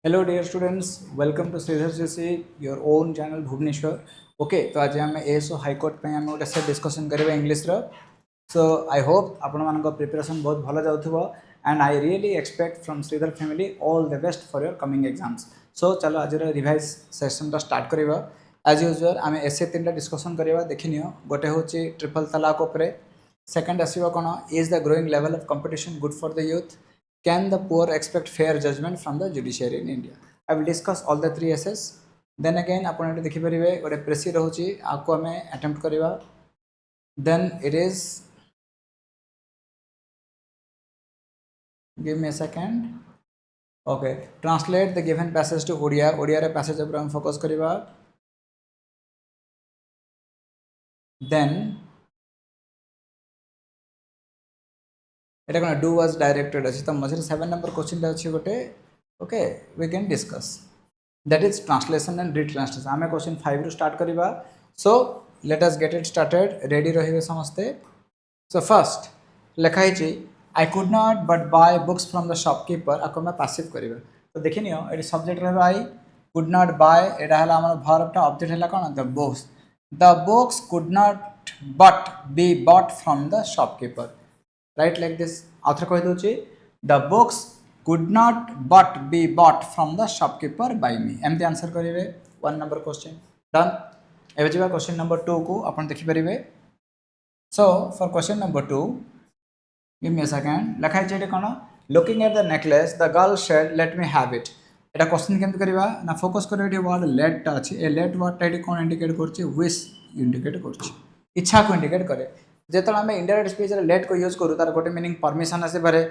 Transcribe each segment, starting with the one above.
Hello dear students, welcome to Sreedhar CC, your own channel Bhubaneswar. Okay, तो आज हम ASO High Court पे हम गोटे से डिस्कशन करेंगे इंग्लिश रो. So I hope आपण मानक प्रिपरेशन बहुत भल जाउथबो and I really expect from Sreedhar family all the best for your coming exams. So चलो आज रिवाइज सेशन टा स्टार्ट करिवा. As usual आमे एसे तीनटा डिस्कशन करिवा देखिनियो. गोटे होची ट्रिपल तलाक उपरे. सेकंड आसीबा कोन is the growing level of competition good for the youth? Can the poor expect fair judgment from the judiciary in India? I will discuss all the three essays. Then again, आपण एटे देखि परिबे गोटे प्रेसी रहउची आको हमें attempt करिवा. Then it is, give me a second. Okay, translate the given passage to Odia. Odia रे passage ऊपर हम focus करिवा. Then Etah cone do was directed अछि त मझे 7 नंबर क्वेश्चन टा अछि गोटे. Okay, we can discuss. That is translation and retranslation. आमे क्वेश्चन 5 रू start करिवा. So let us get it started. Ready रहिबे समस्ते. So first लिखा हिची I could not but buy books from the shopkeeper. आको मैं पैसिव करिवे. तो देखिनियो एटी सब्जेक्ट रहबा I could not buy एटा हला हमर verb टा ऑब्जेक्ट हला कोन the books. The books could not but be bought from the shopkeeper. Right, like this. Author कहि दोची the books could not but be bought from the shopkeeper by me. एमती answer करिवे 1 number question done. एबे जिबा question number 2 को आपण देखि परिवे. So for question number 2, give me a second. लखा छै एटे कोन looking at the necklace the girl said let me have it. Etah question केमती करिवा ना फोकस करिवे एटी वर्ड let टा अछि. ए let वर्ड टा एटी कोन इंडिकेट करछि wish इंडिकेट करछि इच्छा को इंडिकेट करे. जेतला हम इंडायरेक्ट स्पीच रे लेट को यूज करू तार गोटे मीनिंग परमिशन आसी पारे,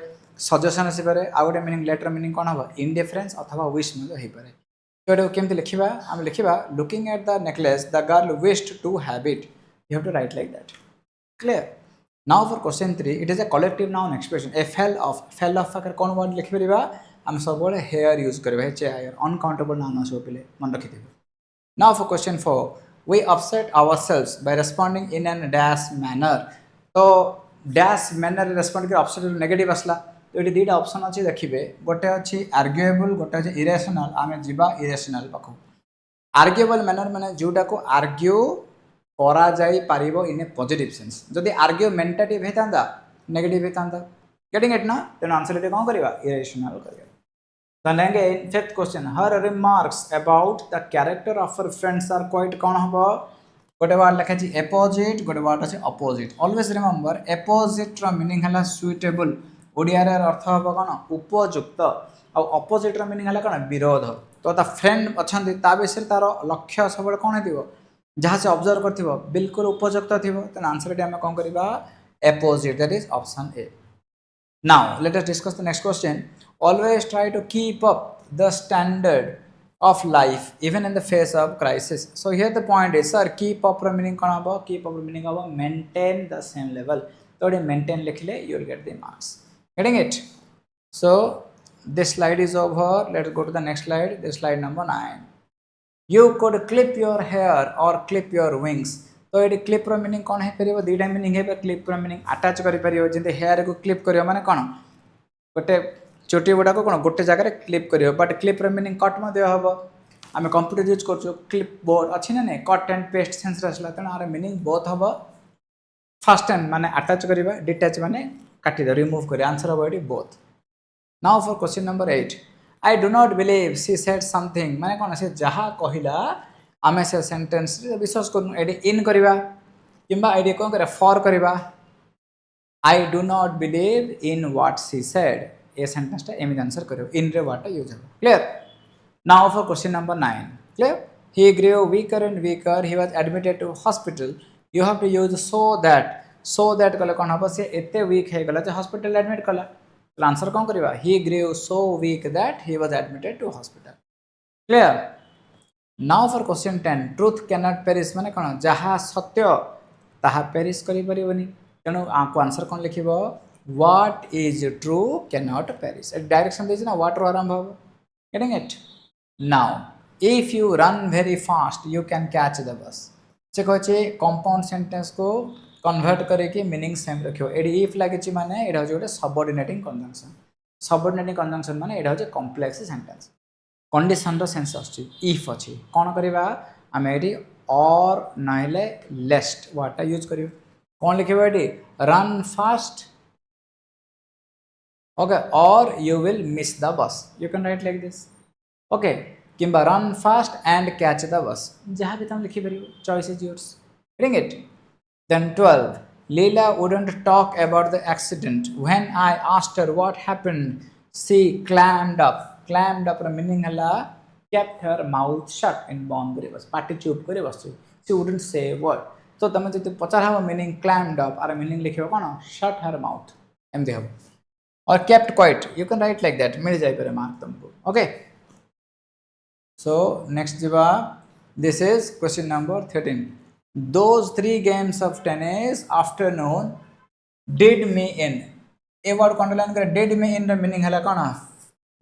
सजेशन आसी पारे, आ गोटे मीनिंग लेटर मीनिंग कोन हबो इंडिफरेंस अथवा विश न हेइ पारे. तो एटा केमते लिखिबा हम लिखिबा looking at the necklace the girl wished to have it. You have to write like that. Clear. Now for question 3 it is a collective noun expression. ए फेल ऑफ अकर कोन वर्ड लिखि परिबा हम सब बळे हेयर यूज करबा हे चे hair uncountable noun आसो पिले मन रखि देबो. Now for question 4 we upset ourselves by responding in an dash manner. तो dash manner respond के upset नेगेटिव असला. तो ये दीटा ऑप्शन अछि देखिबे गोटे अछि आर्ग्युएबल गोटे अछि इरेशनल. आमे जिबा इरेशनल पाखो. आर्ग्युएबल मैनर माने जोटा को आर्ग्यू करा जाई पारिबो इन ए पॉजिटिव सेंस. जदि आर्ग्युमेंटेटिव हेतांदा नेगेटिव हेतांदा. गेटिंग इट ना. तेन आंसर एते कोन करबा इरेशनल करबा. Then again, fifth question. Her remarks about the character of her friends are quite कौन हबो. गोटे वर्ड लिखा छी opposite, गोटे वर्ड अछि opposite. Always remember opposite रो मीनिंग हला suitable. ओडिया रे अर्थ हबो कोन उपयुक्त. आ opposite रो मीनिंग हला कोन विरोध. तो ता फ्रेंड अछंती ता विषय तार लक्ष्य सबले कोन हेतिबो जहा से ऑब्जर्व करथिबो बिल्कुल उपयुक्त थिबो. त आंसर टे हम कोन करबा opposite. That is option A. Now let us discuss the next question. Always try to keep up the standard of life even in the face of crisis. So here the point is, sir, keep up meaning kon abo. Keep up meaning abo maintain the same level. So maintain likhle you will get the marks. Getting it? So this slide is over. Let's go to the next slide. This slide number 9. You could clip your hair or clip your wings. तो ये clip रो meaning कोन हे परिबो दीटा meaning हे. Clip रो meaning attach करि परिबो जेते hair को clip करियो माने कोन गोटे चोटी गुडा को कोन गोटे जगह रे क्लिप करियो. बट क्लिप रो मीनिंग कट म देय हबो. आमे कंप्यूटर यूज करछो क्लिप बोर्ड अछि ना ने कट एंड पेस्ट सेंस रसला. तण आर मीनिंग बोथ हबो. फर्स्ट एंड माने अटैच करिबा, डिटैच माने काटि द रिमूव करिया. आंसर हबो एटी both. Now for question number 8. I do not believe she said something माने कोन से जहा कहिला आमे से सेंटेंस रे विश्वास करनु. एडी इन करिबा किंबा एडी कोन करे फॉर करिबा. I do not believe in what she said. A sentence टा एमी आंसर करियो इन रे व्हाट यूज हो. Clear. Now for question number 9. Clear. He grew weaker and weaker. He was admitted to hospital. You have to use so that. So that कले कोन हबो से एते वीक हे गला जे हॉस्पिटल एडमिट कला. तो आंसर कोन करिबा he grew so weak that he was admitted to hospital. Clear. Now for question 10. Truth cannot perish माने कोन जहा सत्य ताहा पेरिश करि परिबनी. तेनु आको आंसर कोन लिखिबो what is true cannot perish. ए डायरेक्शन देछि ना what रो आरंभ हो. Getting it? Now if you run very fast you can catch the bus. से कहै छै कंपाउंड सेंटेंस को कन्वर्ट करे के मीनिंग सेम रखियो. एडी इफ लागे छि माने एडा होजे सबऑर्डिनेटिंग कंजंक्शन. सबऑर्डिनेटिंग कंजंक्शन माने एडा होजे कॉम्प्लेक्स सेंटेंस. कंडीशन रो सेंस आछि इफ अछि कोन करबा आमे एटी और नहले लेस्ट वाटा यूज करियो कोन लिखिबा एटी run fast okay or you will miss the bus you can write like this okay किंबा run fast and catch the bus जहाँ भी तुम लिखी परियो choice is yours reading it then 12 Leela wouldn't talk about the accident when I asked her what happened she clammed up meaning हला kept her mouth shut in bond करे बस पाटी चुप करे बस she wouldn't say a word तो तमे जति पचार हबो meaning clammed up आर meaning लिखियो कोन shut her mouth एमदी हबो or kept quiet you can write like that मिल जाय परे मार्क तुमको okay so next jiba this is question number 13 those three games of tennis afternoon did me in a word underline करे did me in the meaning हला कोन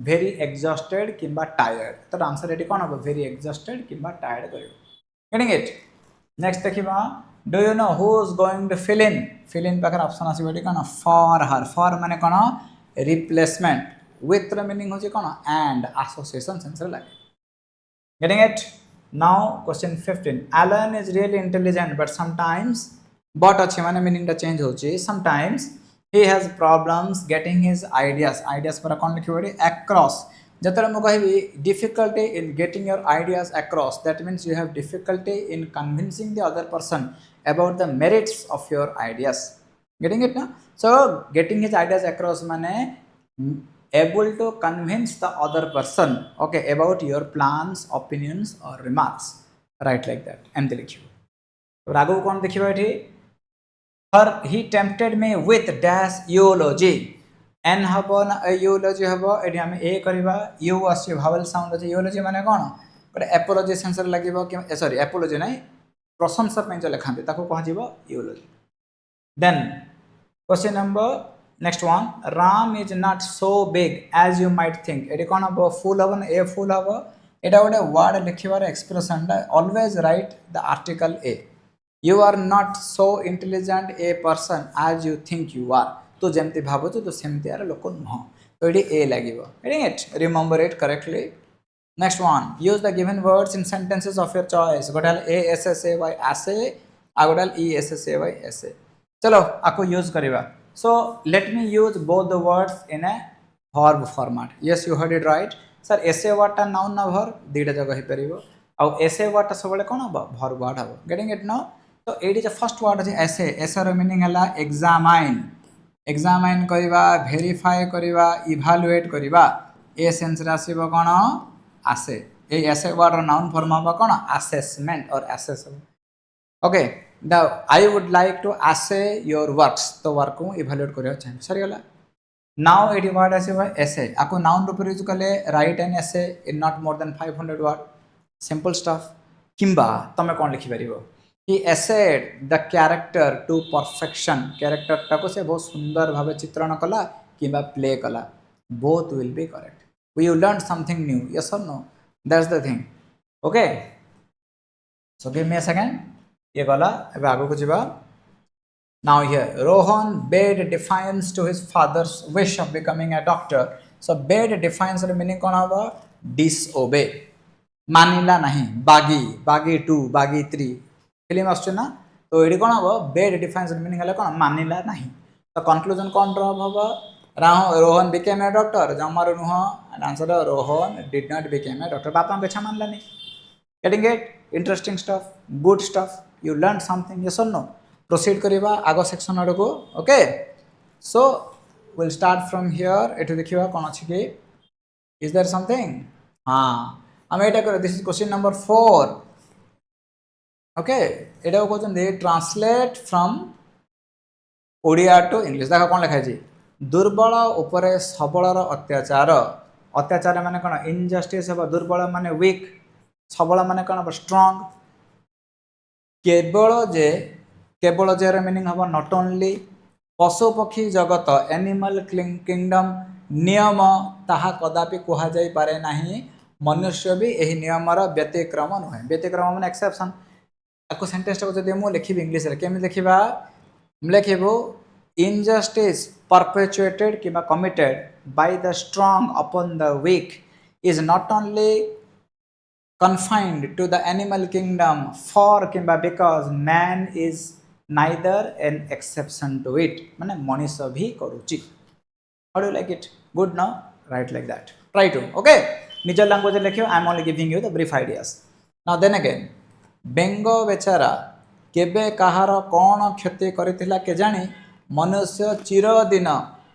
very exhausted किबा tired तो answer eighty कोन हो very exhausted किबा tired करियो getting it next देखिबा do you know who is going to fill in पाखर option आसी बेटी कोन for माने कोन replacement with the meaning होची कोन and association सेंसर लागे getting it now question 15 Alan is really intelligent but sometimes but अच्छे माने meaning टा change होची sometimes he has problems getting his ideas पर कोन लिखिबोडी across जतरा मो कहबी difficulty in getting your ideas across that means you have difficulty in convincing the other person about the merits of your ideas getting it now so getting his ideas across mane able to convince the other person okay about your plans opinions or remarks right like that एमती लिखियो तो राघव कोन देखिबा एठी her he tempted me with dash eulogy n हबो ना eulogy हबो एठी हम ए करबा u आसी vowel sound अछि eulogy माने कोन पर apology सेंसर लागिबो कि सॉरी apology नै प्रशंसा पे जो लिखांते ताको कह जीवो eulogy then question number next one Ram is not so big as you might think एटी कोन हबो full हबो ना a full हबो एटा गोटे वर्ड लिखिबार एक्सप्रेशन ता always write the article a you are not so intelligent a person as you think you are तो जेमति भाबो तो सेमति यार लोक न तो eighty a लागिबो getting it remember it correctly next one use the given words in sentences of your choice गोटाल a s s a y assay आ गोटाल e s s a y essay चलो आको यूज करिबा so let me use both the words in a verb format yes you heard it right sir essay word ta noun na verb dita जगह hi परिबो आ essay word ta सबले कोन हबो verb word हबो getting it now तो एडी जे first word अछि essay रो meaning हला examine करिबा verify करिबा evaluate करिबा ए सेंस रासिबो कोन assay ए essay word रो noun form हबो कोन assessment or assess okay the I would like to assay your works तो वर्क को evaluate करियो छै सरी गला now एडी वर्ड आसीबो essay आको noun रूप यूज करले write an essay in not more than 500 word simple stuff किंबा तमे कोन लिखि परिबो he essayed the character to perfection character टाको से बहुत सुंदर भाबे चित्रण कला किंबा प्ले कला both will be correct you learned something new yes or no that's the thing okay so give me a second ये गला अब आगो को जिबा now here Rohan bade defiance to his father's wish of becoming a doctor so bade defiance ର meaning कोन हबो disobey मानिला नहीं बागी 2 बागी 3 फिल्म आछे ना तो एडी कोन हबो bade defiance ର meaning हला कोन मानिला नहीं तो कंक्लूजन कोन हबो Rohan became a doctor जमारो नुह answer Rohan did not became a doctor बापा के छ मानला नहीं getting it interesting stuff good stuff you learned something yes or no proceed करिबा आगो सेक्शन आडको okay so we'll start from here एठो देखिबा कोन अछि कि is there something हां हम एटा कर this is question number 4 okay एटा को जन दे translate from Odia to english देखा कोन लिखा छै दुर्बल ऊपर सबलर अत्याचार माने कोन injustice है दुर्बल माने weak सबल माने कोन strong केवल जे रे मीनिंग हबो नॉट ओनली पशु पक्षी जगत एनिमल किंगडम नियम ताहा कदापि कोहा जाई पारे नाही मनुष्य भी एही नियम रा व्यतिक्रम नहे व्यतिक्रम माने एक्सेप्शन आको सेंटेंस को जदि मो लिखिबी इंग्लिश रे केमि लिखिबा लिखिबो injustice perpetuated किबा committed by the strong upon the weak is not only confined to the animal kingdom for किंबा because man is neither an exception to it माने मनीष भी करूची. How do you like it? Good, no? Write like that. Try to. Okay. निजर language लिखियो. I am only giving you the brief ideas. Now then again, बेंगो बेचारा केबे कहार कौन क्षति करिथिला के जानी मनुष्य चिरदिन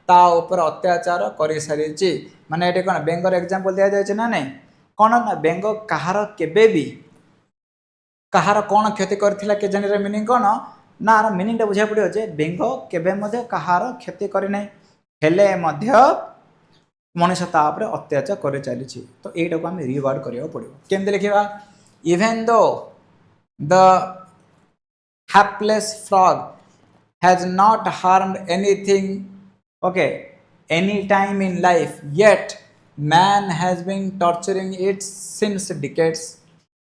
ता ऊपर अत्याचार करि सारिछि. माने एटे कोन बेंगर एग्जांपल दिया जाय छै ना नै कोन ना बेंगो कहार केबे भी कहार कौन क्षति करिथिला के जानी रे मीनिंग कोन ना मीनिंग टा बुझा पड़ियो जे बेंगो केबे मध्ये कहार क्षति करि नै हेले मध्य मनुष्य तापर अत्याचार करे चली. तो एटा को हम रिवार्ड करियो पड़ियो. केमते लिखिबा even though the hapless frog has not harmed anything, okay, any time in life, yet man has been torturing it since decades.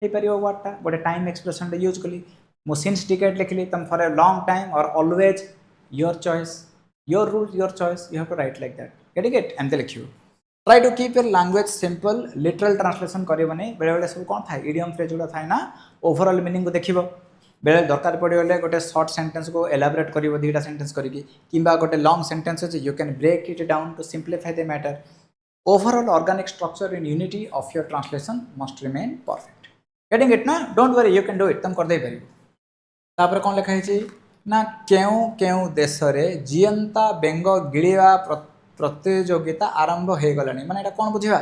हे परियो वाटा बट टाइम एक्सप्रेशन यूज कली मो सिंस decade लिखली तुम for a long time or always your choice. Your rules, your choice. You have to write like that. Getting it? एमते लिखियो. Try to keep your language simple. Literal translation करिवने. बेले बेले सब कोन थाय idiom phrase गुडा थाय ना overall meaning को देखिबो. बेले दरकार पड़े गोटे शॉर्ट सेंटेंस को एलाबोरेट करिवो दुईटा सेंटेंस करिकी किंबा गोटे लॉन्ग सेंटेंस अछि you can break it down to simplify the matter. Overall organic structure in unity of your translation must remain perfect. Getting it ना? Don't worry, you can do it. तुम कर दे परिबो. तापर कोन लिखा है ना केउ केउ देश रे जियंता बेंग गिळिवा प्रतियोगिता आरंभ हो गलानी. माने एटा कोन बुझिबा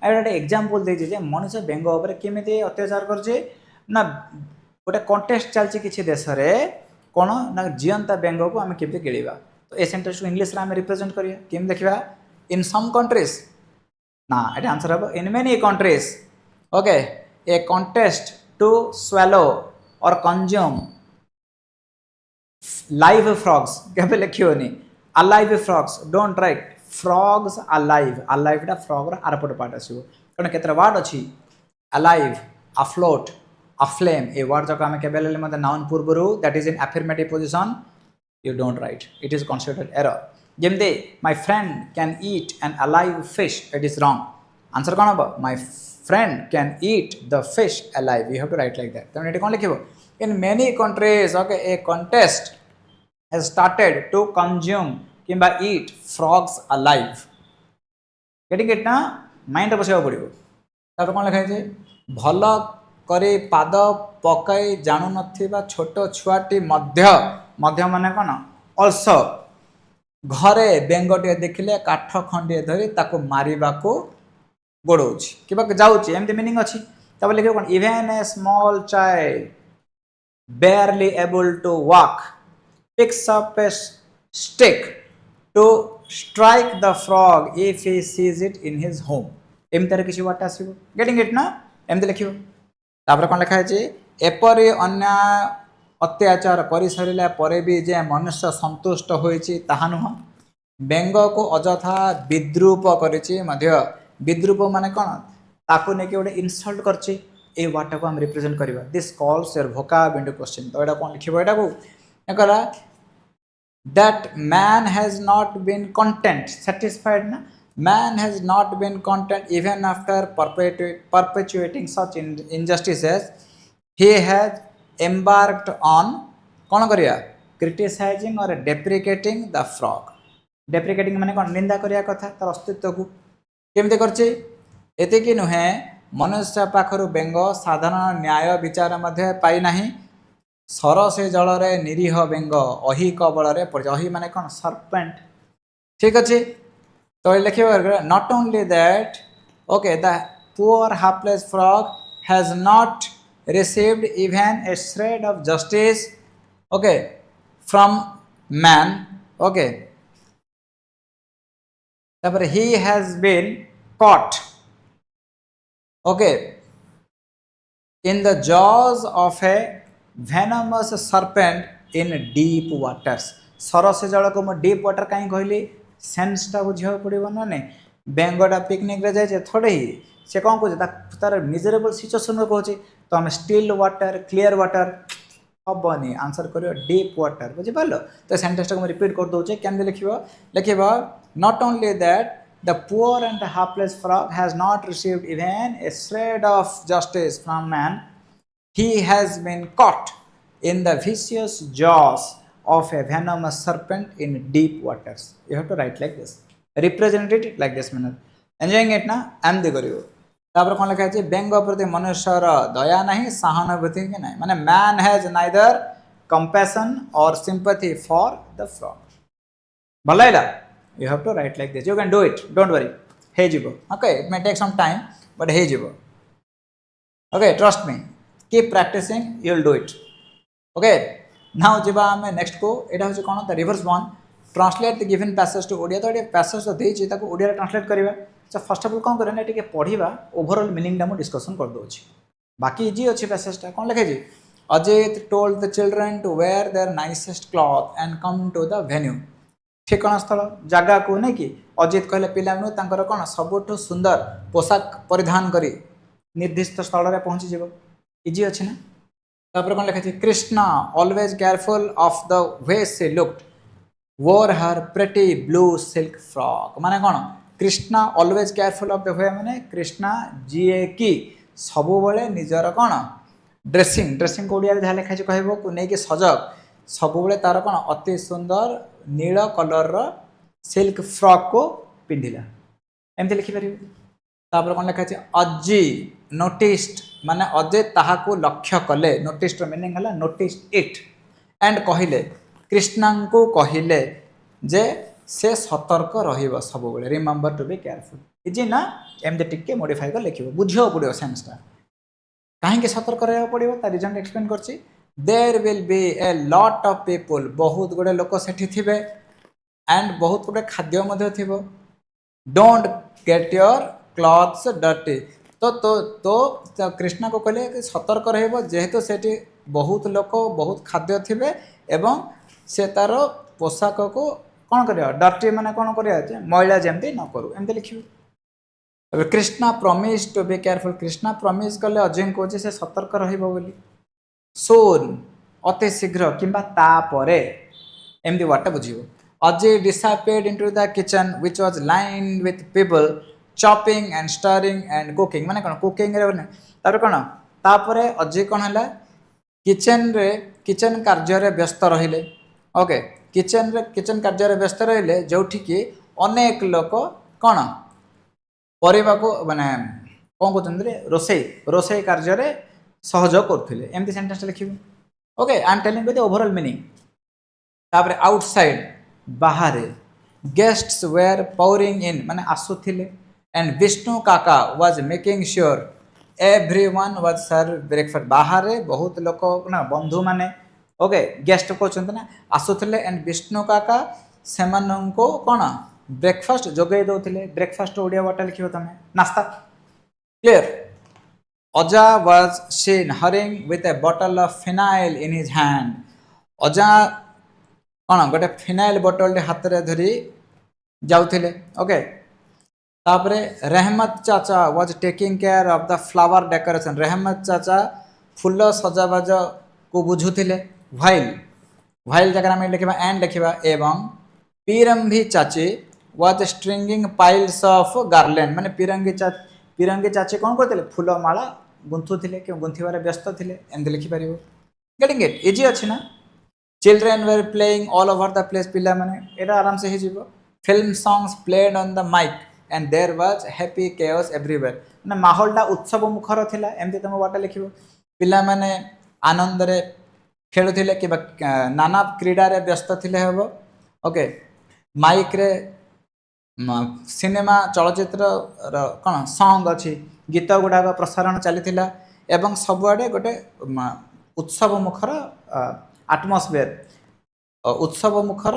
एटा एग्जांपल दे जे मनुष्य बेंग ऊपर केमिति अत्याचार करजे ना गोटे कंटेस्ट चलछि किछि देश रे कोन ना जियंता बेंग को आमे केमिति गिळिबा. तो ए सेंटेंस को इंग्लिश रे आमे रिप्रेजेंट करिया केम देखिबा इन सम कंट्रीज ना एटा आंसर हबो in many countries. Okay a contest to swallow और कंज्यूम live frogs केबे लिखियोनी alive frogs don't write frogs alive दा frog रा आरपट पार्ट आसीबो कने केतरा वर्ड अछि alive afloat aflame a word जका हम केबे लेले मते noun पूर्वरु that is in affirmative position you don't write. It is considered error. जेमते my friend can eat an alive fish, it is wrong. Answer कोन हबो my friend can eat the fish alive. You have to write like that. तने एटे कोन लिखिबो in many countries, okay, a contest has started to consume kimba eat frogs alive. Getting it na? Mind बसेबो पड़िबो. तापर कोन लिखा है भल करे पाद पकाई जानु नथिबा छोटो छुआटी मध्य मध्य माने कोन also घरे बेंगटे देखिले काठ खंडे धरी ताको मारिबा को गोडोछि किबा जाउछि एमते मीनिंग अछि. तापर लिखिबो कोन even a small child barely able to walk picks up a stick to strike the frog if he sees it in his home. एमतर किछि वाटा आसीबो. गेटिंग इट ना? एमते लिखिबो. तापर कोन लिखा है एपरि अन्याय अत्याचार करि सरिला परे भी जे मनुष्य संतुष्ट होइछि ताहा नुह बेंग को अजथा विद्रूप करिछि मध्य. विद्रूप माने कोन ताको नेके ओडे इंसल्ट करछि ए वाटा को हम रिप्रेजेंट करिबा. This calls your vocab into question. तो एटा कोन लिखिबो एटा को एकरा that man has not been content satisfied na man has not been content even after perpetuating such injustices he has embarked on कोन करिया criticizing or deprecating the frog. deprecating माने कोन निंदा करिया कथा तार अस्तित्व को केमते करछि एते कि नुहे मनुष्य पाखरु बेंग साधारण न्याय विचार मध्य पाई नाही. सरसे जल रे निरीह बेंग अहि कबल रे पड़ अहि माने कोन सर्पेंट. ठीक अछि. तो लिखिबो not only that okay the poor hapless frog has not received even a shred of justice okay from man. okay तापर he has been caught okay in the jaws of a venomous serpent in deep waters. सरस जल को मो deep water काई कहली sense टा बुझियो पड़िबो न ने. बेंगडा पिकनिक रे जाय जे थोड़े ही से कोन को तार मिजरेबल सिचुएशन को कहछि तो हम स्टिल वाटर क्लियर वाटर हबनी आंसर करियो डीप वाटर बुझि पालो. तो सेंटेंस टा को रिपीट कर दोचे केन लिखिबो लिखिबो not only that the poor and helpless frog has not received even a shred of justice from man. He has been caught in the vicious jaws of a venomous serpent in deep waters. You have to write like this. Represent it like this manner. Enjoying it na? एमती करियो. तापर कौन लिखा है? बेंग प्रति मनुष्यर दया नहीं, सहानुभूति की नहीं. माने man has neither compassion or sympathy for the frog. भलाइला. You have to write like this. You can do it. Don't worry. Hey jibo. Okay, it may take some time, but hey jibo. Okay, trust me. Keep practicing. You'll do it. Okay. Now jiba ame next को एटा होचे कोन the reverse one translate the given passage to Odia. तो एटा passage तो देछि ताको ओडिया रे ट्रांसलेट करिवा. तो फर्स्ट ऑफ ऑल कोन करना टिके पढिबा ओवरऑल मीनिंग दा मु डिस्कशन कर दोछि. बाकी इजी अछि पैसेज टा कोन लिखे छी. Ajit told the children to wear their nicest cloth and come to the venue. ठिकाना स्थल जगह को नहीं कि अजित कहले पिलानु तांकर कोन सबठो सुंदर पोशाक परिधान करी निर्दिष्ट स्थल रे पहुंची जेबो. इजी अछि ना. तापर कोन लिखा छी. Krishna always careful of the way she looked wore her pretty blue silk frock. माने कोन Krishna always careful of the way माने कृष्णा जीए की सबु बेले निजर कोन ड्रेसिंग को ओडिया रे जा लिखा छी कहबो को नै कि सजग सबु बेले तार कोन अति सुंदर नील कलर रो सिल्क फ्रॉक को पिंधिला. एमते लिखि परिबो. तापर कोन लिखा छी. अजी नोटिस्ड माने अजे ताहाको लक्ष्य कले. नोटिस्ड रो मीनिंग हला नोटिस्ड इट एंड कहिले कृष्णा को कहिले जे से सतर्क रहिबो सब बेले. Remember to be careful. Easy ना. एमते टिके मॉडिफाई कर लिखिबो. बुझियो पड़ियो सेंस टा काहे के सतर्क रहबो पड़ियो ता रीजन एक्सप्लेन करछि. There will be a lot of people. बहुत गुडे लोक सेठी थिबे एंड बहुत गुडे खाद्य मध्ये थिबो. Don't get your clothes dirty. तो कृष्णा को कहले कि सतर्क रहबो जेहेतु सेठी बहुत लोक बहुत खाद्य थिबे एवं से तार पोशाक को कौन करिया डर्टी माने कौन करिया मैला जेमती न करू. एमते लिखिबो. अब Krishna promise to be careful. Krishna promise कले अजय को से सतर्क रहबो बोली. सोन अति शीघ्र किंबा तापरे एमती वाटा बुझिबो. Ajay disappeared into the kitchen which was lined with people chopping and stirring and cooking. माने कोन कुकिंग रे तापर कोन तापरे अजय कोन हला किचन कार्य रे व्यस्त रहिले. ओके किचन कार्य रे व्यस्त रहिले जोठी कि अनेक लोक कोन परिबा को माने कोन कोचंद्रे रोसई कार्य रे सहयोग करथिले. एमती सेंटेंस लिखिबो. Okay I am telling with the overall meaning. तापर आउटसाइड बाहर गेस्ट्स वेयर पाउरिंग इन माने आसुथिले एंड विष्णु काका was making sure everyone was serve breakfast. बाहर बहुत लोक ना बंधु माने ओके गेस्ट को चंत ना आसुथिले एंड विष्णु काका सेमान को कोन ब्रेकफास्ट जोगै दोथिले. ब्रेकफास्ट ओडिया वाटा लिखिबो तमे नाश्ता. क्लियर. अजा was scene hurrying with A bottle of phenyl in his hand. अजा कोन गोटे फिनाइल बोतल हाथ रे धरी जाउथिले. ओके तापरे रहमत चाचा was taking care of the flower decoration. रहमत चाचा फूल सजाबाज को बुझुथिले. व्हाइल जगह में लिखिबा एंड लिखिबा एवं पीरंभी चाची was stringing piles of garland. माने पीरंगी चाची कोन करथिले फूल माला गुंथुथिले कि गुंथिबारे व्यस्त थिले. एंड लिखि परिबो. Getting it. इजी अछि ना. Children were playing all over the place. पिला माने एटा आराम से हे जिवो. Film songs played on the mike and there was happy chaos everywhere. माने माहौलटा उत्सव मुखर थिला. एमती तम वाटा लिखिबो. पिला माने आनंद रे खेलुथिले कि नाना क्रीडा रे व्यस्त थिले हेबो. ओके माइक रे सिनेमा चलचित्र कौन सॉन्ग अच्छी गीत गुड़ाक प्रसारण चली एवं सबुआडे गोटे उत्सव मुखर आटमोस्फियर उत्सव मुखर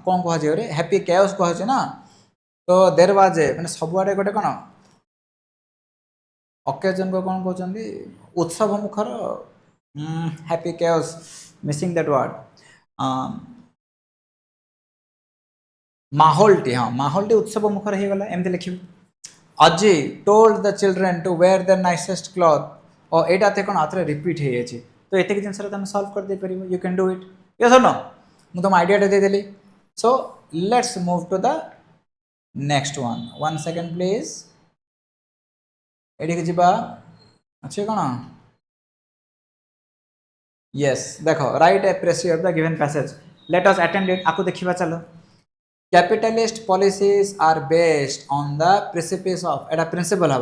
कौन कह हैप्पी केओस कहे ना. तो देर वाजे मैंने सबुआडे गोटे कौन ओकेजन को कौन कहते उत्सव मुखर happy chaos missing that word माहौलटी. हाँ माहौलटी उत्सव मुखर हो गला. एमती लिखिबो. अजी told the children to wear the nicest cloth. और एटा ते कोन आथरे रिपीट हे अछि. तो एते जिनस रे तुम सॉल्व कर दे परिबो. You can do it. Yes और नो. मु तुम आइडिया दे देली. So let's move to the next one second please एडी जीवा अच्छे कौन यस देखो right a precis of the given passage let us attend it आपको देखिबा चलो capitalist policies are based on the precipice of a principle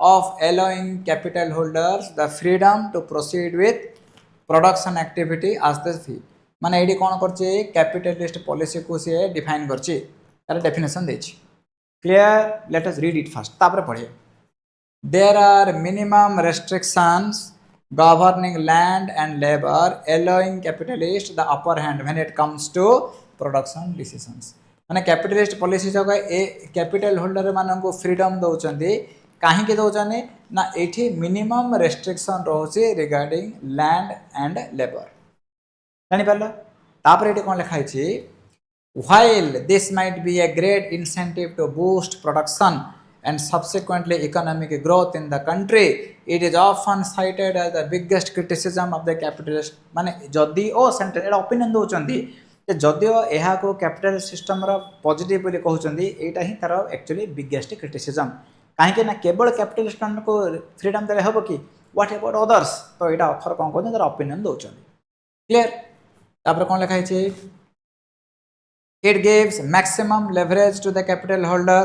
of allowing capital holders the freedom to proceed with production activity as they feel माने AD कोन करछि capitalist policy को से define करछि तार definition देछि clear let us read it first तापर पढिए there are minimum restrictions governing land and labor allowing capitalists the upper hand when it comes to production decisions माने कैपिटलिस्ट पॉलिसी जगह ए capital holder मान को freedom दौरान कहीं दौरान ना ये मिनिमम रेस्ट्रिक्शन रोचे रिगार्डिंग लैंड एंड लेबर जापर तापर ये कौन लिखाई while this might be a great incentive to boost production and subsequently economic growth in the country it is often cited as the biggest criticism of the capitalist माने जदि ओ centre एटा opinion दउचंदी जदियो यह को capital system positive बोली कहउचंदी एटा ही तार actually biggest criticism काहे ना केवल capitalist को फ्रीडम देले हबो कि व्हाट अबाउट अदर्स तो एटा ऑथर कोन कोन तार ओपिनियन दउचंदी क्लियर तापर कोन लिखाई छै it gives maximum leverage to the capital holder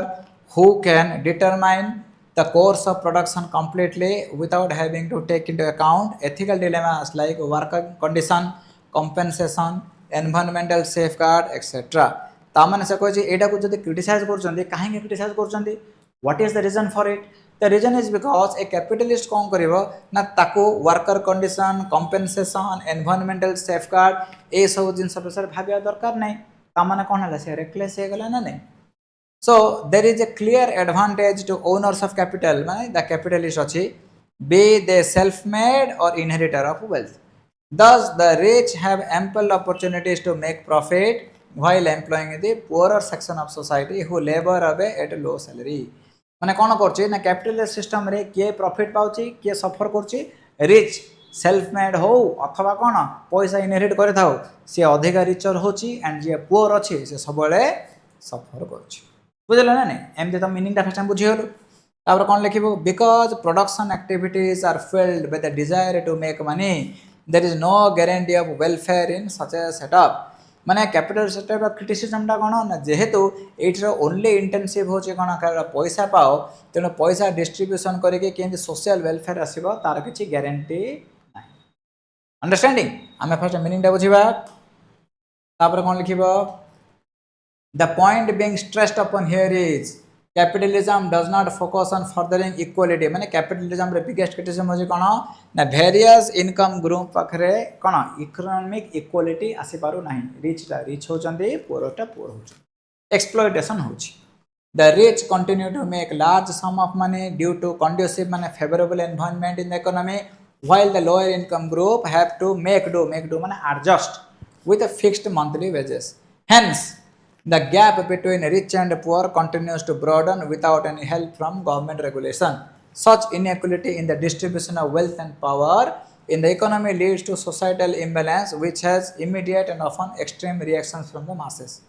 who can determine the course of production completely without having to take into account ethical dilemmas like working condition compensation environmental safeguard etc तामने से कोई एटा को जदि criticize करछंदी काहे criticize करछंदी what is the reason for it the reason is because a capitalist कोन करिवो ना ताको worker condition compensation environmental safeguard ए सब जिन सब सर भाबिया दरकार नै तामने कोन हला से रेक्लेस हे गला ना नै so there is a clear advantage to owners of capital माने the capitalist अछि be they self made or inheritor of wealth thus the rich have ample opportunities to make profit while employing the poorer section of society who labor away at a low salary माने कोन करछि ना capitalist system रे के profit पाउछि के सफर करछि rich self made हो अथवा कोन पैसा इनहेरिट करे थाओ से अधिक रिचर होछि एंड जे पुअर अछि से सबले सफर करछि बुझल ना नहीं एमते तो मीनिंग ता फर्स्ट टाइम बुझियलो तापर कोन लिखिबो because production activities are filled with the desire to make money there is no guarantee of welfare in such a setup माने कैपिटल सेटअप क्रिटिसिज्म ता कोन ना जेहेतु एटर ओनली इंटेंसिव होचे कोन पैसा पाओ तेनो पैसा डिस्ट्रीब्यूशन करके केंति सोशल वेलफेयर आसीबो तार किछि गारंटी नाही अंडरस्टैंडिंग हमें फर्स्ट मीनिंग ता बुझिबा तापर कोन लिखिबो The point being stressed upon here is capitalism does not focus on furthering equality माने capitalism रे biggest criticism होजे कोन ना various income group पाखरे कोन इकोनॉमिक इक्वालिटी आसी पारु नाही रिच टा रिच हो चंदी पुअर टा पुअर हो एक्सप्लॉइटेशन होछि the rich continue to make large sum of money due to conducive माने favorable environment in the economy while the lower income group have to make do माने adjust with a fixed monthly wages hence the gap between rich and poor continues to broaden without any help from government regulation. Such inequality in the distribution of wealth and power in the economy leads to societal imbalance which has immediate and often extreme reactions from the masses.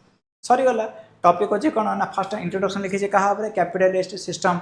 Sorry wala topic hoche kono na first introduction likhi je kaha apre capitalist system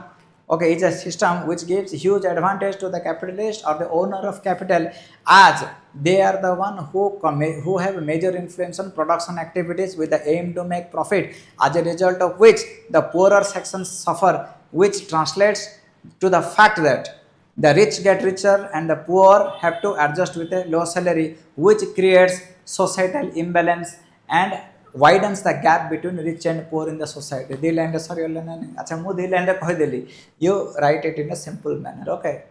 okay is a system which gives huge advantage to the capitalist or the owner of capital as they are the one who have major influence on production activities with the aim to make profit as a result of which the poorer sections suffer which translates to the fact that the rich get richer and the poor have to adjust with a low salary which creates societal imbalance and widens the gap between rich and poor in the society the line sorry acha mu the line koi deli you write it in a simple manner okay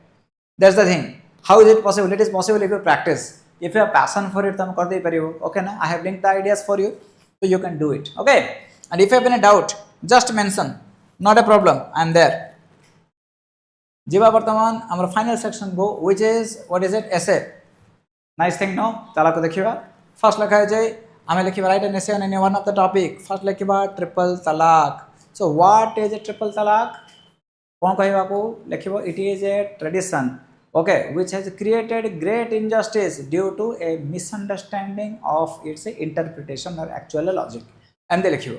that's the thing how is it possible it is possible if you practice if you have passion for it tum kar dei paribo okay na I have linked the ideas for you so you can do it okay and if you have any doubt just mention not a problem I am there jiba bartaman amar final section go which is what is it essay nice thing no chala ko dekhiba first likha jay हमें लिखिबा write an essay on any one of the topic first लिखिबा triple talaq so what is a triple talaq कोन कहबा को लिखिबो it is a tradition okay which has created great injustice due to a misunderstanding of its interpretation और actual logic and लिखिबो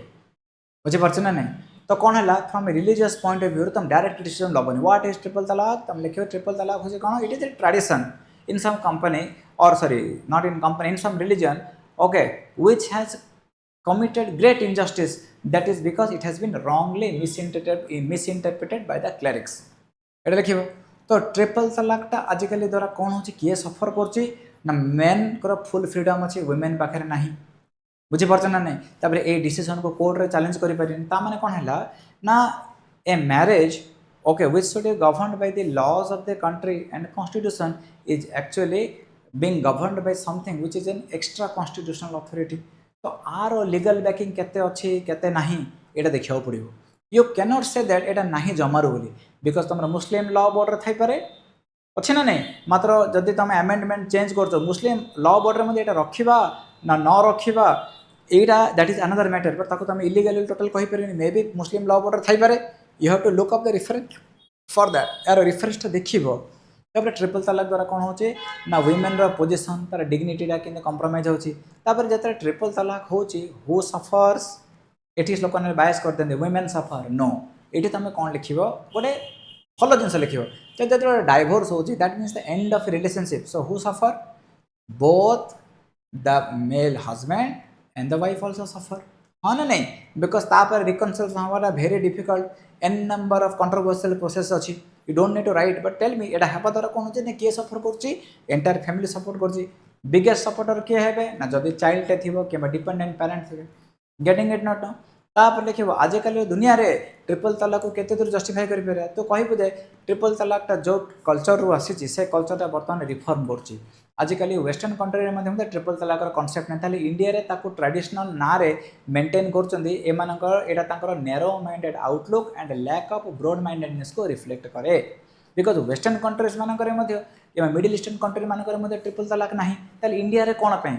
बुझे परछ ना नहीं तो कौन है from religious point of view तुम डायरेक्ट डिसीजन लबनी व्हाट इज ट्रिपल तलाक तुम लिखो ट्रिपल तलाक हो कौन it is a tradition in some company और sorry not in company in some religion okay which has committed great injustice that is because it has been wrongly misinterpreted by the clerics एटा लिखिबो तो triple तलाक टा आजिकली द्वारा कौन होची किए सफर करची ना मेन कर फुल फ्रीडम अछि वुमेन पाखरे नाही बुझी परछ ना नहीं तापर ए डिसीजन को कोर्ट रे चैलेंज करि परिन ता माने कोन हैला ना a marriage okay which should be governed by the laws of the country and constitution is actually being governed by something which is an extra constitutional authority तो आर legal backing केते अच्छी केते नाही एटा देखियो पड़िबो you can not say that एटा नाही जमारू बोली बिकॉज तुम मुस्लिम लॉ बोर्ड रे थाई पारे अच्छे ना नहीं मात्र जदि तुम अमेंडमेंट चेंज करछो मुस्लिम लॉ बोर्ड रे मध्ये एटा रखिबा ना न रखिबा एटा that is another matter but ताको तुम इलीगल टोटल कहि परिनी maybe Muslim law board रे थाई पारे you have to look up the reference for that यार रेफरेंस देखिबो तब ट्रिपल तलाक द्वारा कौन होचे ना वुमेन रो पोजीशन तार डिग्निटी रा किने कंप्रोमाइज होची तापर जते ट्रिपल तलाक होची हु सफर्स एठी लोक ने बायस कर देंदे वुमेन सफर नो एठी तमे कोन लिखिबो गोटे फलो जिंस लिखिबो तो जते डाइवोर्स होची that means the end of relationship so who suffer both the male husband and the wife also suffer हाँ ना नहीं बिकॉज तापर रिकनसिलिएशन हमारा very difficult an number of controversial process अच्छी you don't need to write but tell me एटा हेबा द्वारा कोन होचे ने के सफर करची एंटायर फैमिली सपोर्ट करची बिगेस्ट सपोर्टर के हेबे ना जदी चाइल्ड टे थिबो के dependent parent थिबे getting it not तापर लिखिबो आज कल दुनिया रे ट्रिपल तलाक को केते दूर जस्टिफाई करि पेरे तो कहिबो जे ट्रिपल तलाक टा जो कल्चर रु आसी से कल्चर टा वर्तमान रिफॉर्म करची आजिकली वेस्टर्न कंट्री रे मध्यम ट्रिपल तलाक कॉन्सेप्ट नै ताले इंडिया रे ताको ट्रेडिशनल ना रे मेंटेन करचंदी ए मानकर एटा ताकर narrow minded outlook and lack of broad mindedness को रिफ्लेक्ट करे बिकॉज वेस्टर्न कंट्रीज मानकर मध्य या मिडिल ईस्टर्न कंट्री मानकर मध्य ट्रिपल तलाक नाही ताले इंडिया रे कोन पय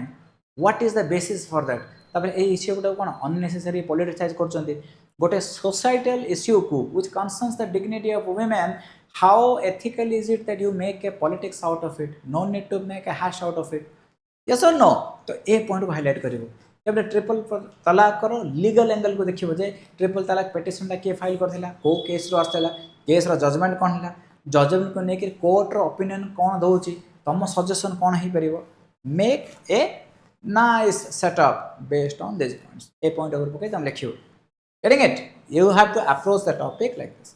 what is the basis for that तापर ए इश्यू गुडा कोन अननेसेसरी पॉलिटिसाइज करचंदी गोटे सोसाइटल इश्यू को which concerns the dignity of women how ethical is it that you make a politics out of it no need to make a hash out of it yes or no तो ए point को highlight करिवो जब triple तलाक करो legal angle को देखिबो जे triple तलाक petition टा के file करथिला को केस रो आस्तला केस रो जजमेंट कोन हला जजमेंट को नेके कोर्ट रो ओपिनियन कोन दोउची तम सजेशन कोन ही परिवो make a nice setup based on this points a point over पके तम लिखियो getting it you have to approach the topic like this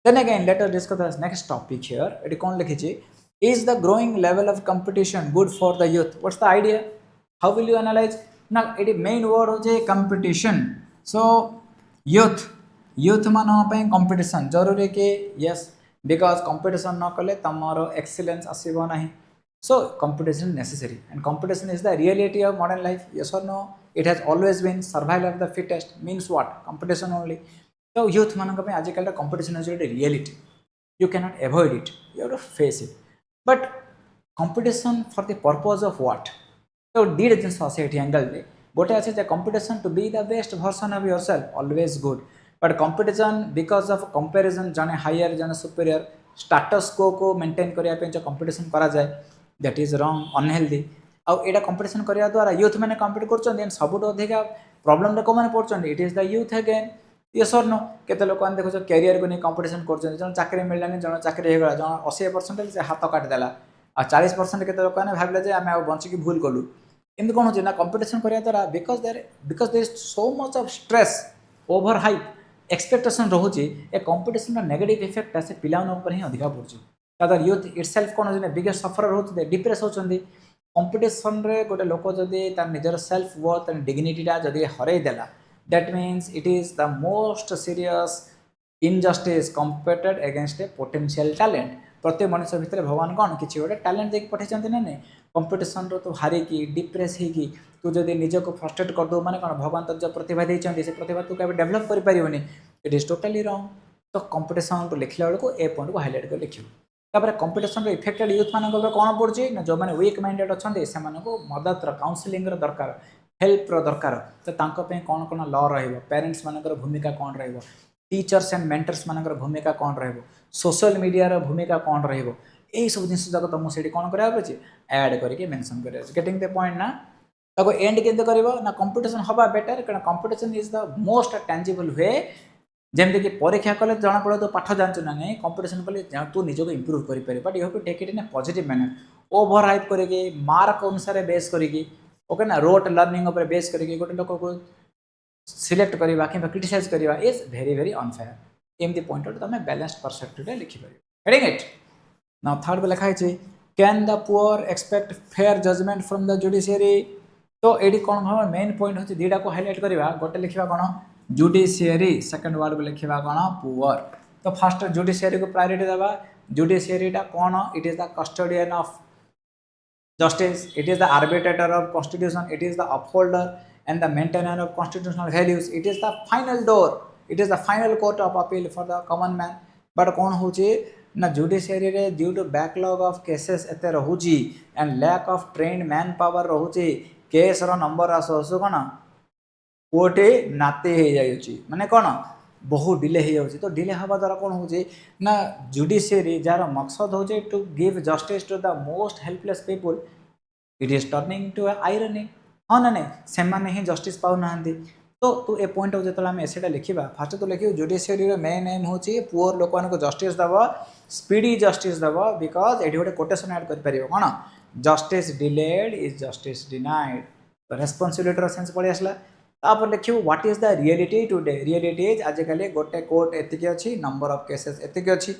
Then again, let us discuss the next topic here. It is is the growing level of competition good for the youth? What's the idea? How will you analyze? Now, it is main word is competition. So, youth mano ପାଇଁ competition जरूरी के yes because competition न कले तमारो excellence आसीबो नाही. So, competition necessary and competition is the reality of modern life. Yes or no? It has always been survival of the fittest means what? Competition only. तो youth मान आजिकल competition is गोटे reality you can not avoid it you have to face it but competition for the purpose of what तो दीड जिन से angle में गोटे अच्छे competition to be the best version of yourself always good but competition because of comparison जने higher जने superior status को मेंटेन करने जो कंपटीशन करा जाए दैट इज रॉन्ग अनहेल्दी आउ एटा कंपटीशन करने द्वारा यूथ मैंने कंपीट कर सबुठ अधिका प्रॉब्लम रे को माने पड़छन it is the youth again yes or no केते लोक देखो कैरियर को नहीं कंपटीशन कर जन चाकरी मिललानी जन चाकरी हो गला जन 80% से हाथ काट देला आ 40% केते लोक ने भाबले जे आमे बंची की भूल कलु एमती कोन होचे ना कंपटीशन करिया द्वारा because there is so much of stress over hype expectation रहउची ए कंपटीशन का नेगेटिव इफेक्ट से पिलान ऊपर ही अधिका पड़छ तादर यूथ इटसेल्फ कोन होचे बिगेस्ट सफर रहउची डिप्रेस होचंदी कंपटीशन रे गोटे लोक जदी तार निजर सेल्फ वर्थ एंड डिग्निटी टा जदी हरै देला that means it is the most serious injustice competed against a potential talent प्रत्येक मनुष्य भितर भगवान कौन किसी गोटे टैलेंट देख पठे ना नहीं कंपटीशन रो तू हारी की डिप्रेस होगी तू जब निज को फ्रस्ट्रेट कर दो माने कौन भगवान तो जो प्रतिभा देते से प्रतिभा तू कभी डेभलप कर पारिबनी इट इज टोटली रॉन्ग तो कंपटीशन को लिखला बेलू ए पॉइंट को हाईलाइट कर लिखियो तापर कंपटीशन रो इफेक्टेड यूथ मान कौन पड़ुची ना जो मैंने वीक माइंडेड अच्छा से मदद काउंसलिंग दरकार हेल्प दरकार तो तांको पे कौन कौन लॉ रहिबो पेरेंट्स मानकर भूमिका कौन रहिबो टीचर्स एंड मेंटर्स मानकर भूमिका कौन रहिबो सोशल मीडिया रो भूमिका कौन रहिबो एई सब जिंस जक तुम सेठी कौन करा पछे ऐड करके मेंशन करिया गेटिंग द पॉइंट ना ताको एंड केते करबो ना कंपटीशन हबा बेटर कारण competition is the most tangible way जमती कि परीक्षा कले जना पड़े तो पाठ जानचु ना नहीं कंपटीशन कले तू निजको इंप्रूव करि पारे but you have to take it in a positive manner over hype करके मार्क अनुसार बेस करके ओके ना रोट लर्निंग ऊपर बेस करके गोटे लोक को सिलेक्ट करवा कि क्रिटिसाइज करवा इज वेरी वेरी अनफेयर एमती पॉइंट तुम बैलेंस्ड परस्पेक्टिव लिखिपर हेडिंग इट नाउ थर्ड पे लिखाई can the poor expect fair judgement from the judiciary तो ये कौन हम मेन पॉइंट होची दीटा को हाईलाइट करवा गोटे लिखा कौन जुडिशियरी सेकंड वर्ड को लिखा कौन पुअर तो फर्स्ट जुडिशियरी को प्रायोरिटी देवा जुडिशियरीटा कौन it is the custodian of justice, it is the arbitrator of constitution, it is the upholder and the maintainer of constitutional values, it is the final door, it is the final court of appeal for the common man. But कौन होची ना judiciary रे due to backlog of cases एते रहूची and lack of trained man power रहूची case रो number आसो कौन कोटे नाते हो जाउची माने कौन बहुत डिले हो जाउची तो डिले हवा द्वारा कौन होची ना जुडिशियरी जार मकसद होचे to give justice to the most helpless people it is turning to irony हाँ ना नहीं से माने ही जस्टिस पाउ नाहंती तो तू ए पॉइंट जो आम एसेटा लिखा फास्ट तो लिख जुडिशियरी मेन एम हो पुअर लोक मान जस्टिस दब स्पीडी जस्टिस दब बिकज ये गोटे कोटेसन ऐड कर कौन justice delayed is justice denied तो रेस्पॉन्सिबिलिटी सेंस पड़े आसला तापर लिखियो what is the reality today reality is आजिकल गोटे कोर्ट एतिक अच्छी नंबर ऑफ केसेस एतिक अच्छी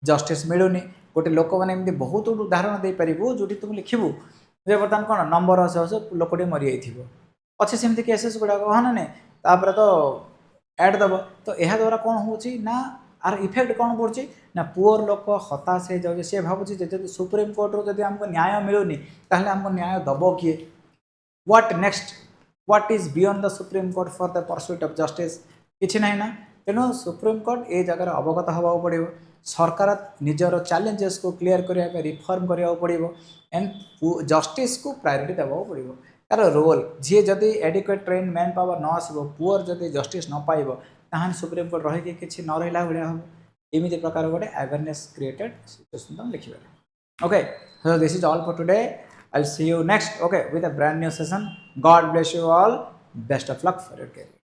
जस्टिस मिलूनी गोटे लोक मैंने एमती बहुत उदाहरण दे पारू जो तुम लिखू जे बर्तमान कौन नंबर आस लोकटे मरी जाइए अच्छे सेमती केसेस गुड़ाक हाँ ना नहीं तो ऐड दब तो यह द्वारा कौन हो आर इफेक्ट कौन पड़ी ना पुअर लोक हताश हो जाए सी भावुँ जो सुप्रीम कोर्ट रू आमको न्याय मिलूनी ताहले आमको न्याय दब किए what next what is beyond the supreme court for the pursuit of justice किसी ना ना तेणु सुप्रीम कोर्ट ये जगह अवगत होगा पड़ो सरकार निजर चैलेंजेस को क्लियर करने रिफॉर्म करने पड़ो एंड जस्टिस को प्रायोरिटी देवा पड़ो तार रोल जी जदि एडिक्वेट ट्रेन मैन पावर न आसो पुअर जदि जस्टिस न पाइब ताहले सुप्रीम कोर्ट रही कि न रहा भाया हम एमती प्रकार गोटे अवेयरनेस क्रिएटेड सिचुएशन तुम लिखिपार okay so this is all for today I'll see you next, okay, with a brand new session. God bless you all. Best of luck for your career.